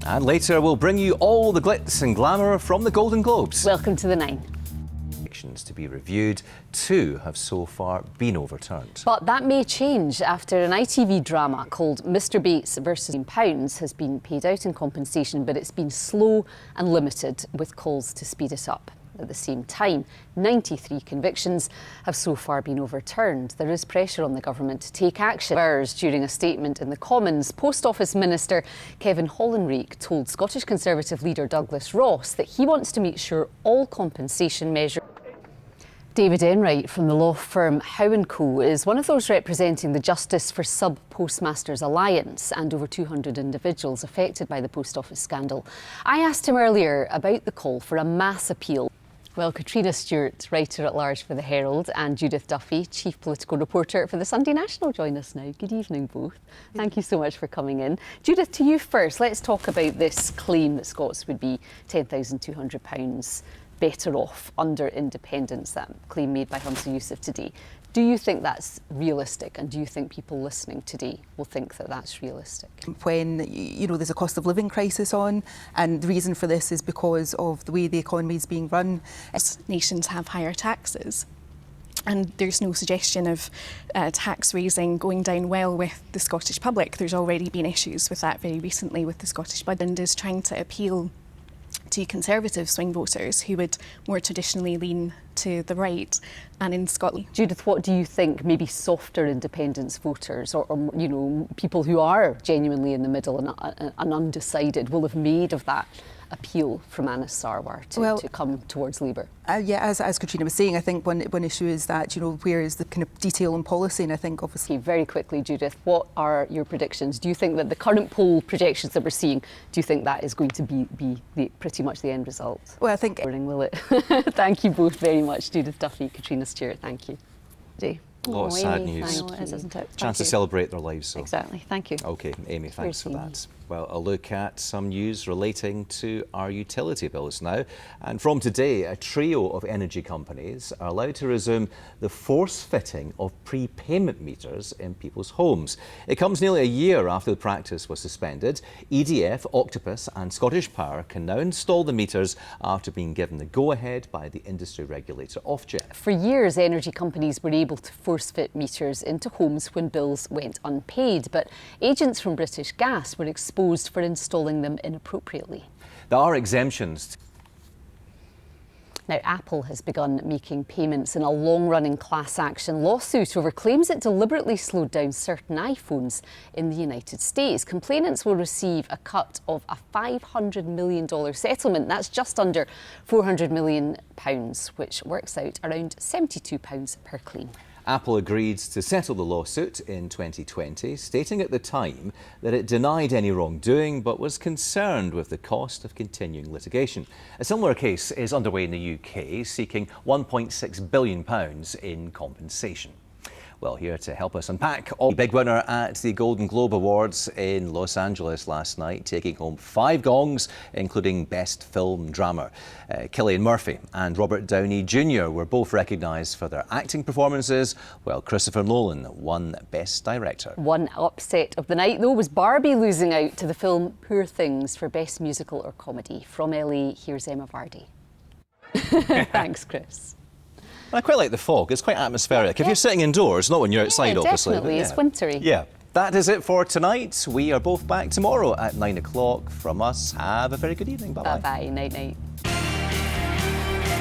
And later we'll bring you all the glitz and glamour from the Golden Globes. Welcome to the 9. To be reviewed, 2 have so far been overturned. But that may change after an ITV drama called Mr Bates vs £1 has been paid out in compensation, but it's been slow and limited, with calls to speed it up. At the same time, 93 convictions have so far been overturned. There is pressure on the government to take action. During a statement in the Commons, Post Office Minister Kevin Hollinrake told Scottish Conservative leader Douglas Ross that he wants to make sure all compensation measures. David Enright from the law firm Howe & Co is one of those representing the Justice for Sub-Postmasters Alliance and over 200 individuals affected by the Post Office scandal. I asked him earlier about the call for a mass appeal. Well, Katrina Stewart, writer-at-large for The Herald, and Judith Duffy, chief political reporter for the Sunday National, join us now. Good evening, both. Thank you so much for coming in. Judith, to you first. Let's talk about this claim that Scots would be £10,200 better off under independence, that claim made by Hamza Yousaf today. Do you think that's realistic, and do you think people listening today will think that that's realistic? When, you know, there's a cost of living crisis on, and the reason for this is because of the way the economy is being run. Nations have higher taxes, and there's no suggestion of tax raising going down well with the Scottish public. There's already been issues with that very recently with the Scottish Budget, and is trying to appeal to Conservative swing voters who would more traditionally lean to the right, and in Scotland. Judith, what do you think maybe softer independence voters or you know, people who are genuinely in the middle and undecided will have made of that appeal from Anas Sarwar to come towards Labour? Yeah, as Katrina was saying, I think one issue is that, you know, where is the kind of detail and policy, and I think obviously... Okay, very quickly, Judith, what are your predictions? Do you think that the current poll projections that we're seeing, do you think that is going to be pretty much the end result? Well, I think... Will it? Thank you both very much, Judith Duffy, Katrina Stewart, thank you. Jay. A lot of sad Amy, news. it is, isn't it? Chance to celebrate their lives. So. Exactly, thank you. OK, Amy, thanks for that. Well, a look at some news relating to our utility bills now. And from today, a trio of energy companies are allowed to resume the force fitting of prepayment meters in people's homes. It comes nearly a year after the practice was suspended. EDF, Octopus and Scottish Power can now install the meters after being given the go-ahead by the industry regulator Ofgem. For years, energy companies were able to force-fit meters into homes when bills went unpaid, but agents from British Gas were exposed for installing them inappropriately. There are exemptions. Now, Apple has begun making payments in a long-running class action lawsuit over claims it deliberately slowed down certain iPhones in the United States. Complainants will receive a cut of a $500 million settlement. That's just under £400 million, which works out around £72 per claim. Apple agreed to settle the lawsuit in 2020, stating at the time that it denied any wrongdoing but was concerned with the cost of continuing litigation. A similar case is underway in the UK, seeking £1.6 billion in compensation. Well, here to help us unpack all the big winner at the Golden Globe Awards in Los Angeles last night, taking home 5 gongs, including Best Film Drama. Cillian Murphy and Robert Downey Jr. were both recognised for their acting performances, while Christopher Nolan won Best Director. One upset of the night, though, was Barbie losing out to the film Poor Things for Best Musical or Comedy. From LA, here's Emma Vardy. Thanks, Chris. I quite like the fog. It's quite atmospheric. If you're sitting indoors, not when you're outside, obviously. Definitely. It's wintry. Yeah. That is it for tonight. We are both back tomorrow at 9 o'clock. From us, have a very good evening. Bye-bye. Bye-bye. Night-night.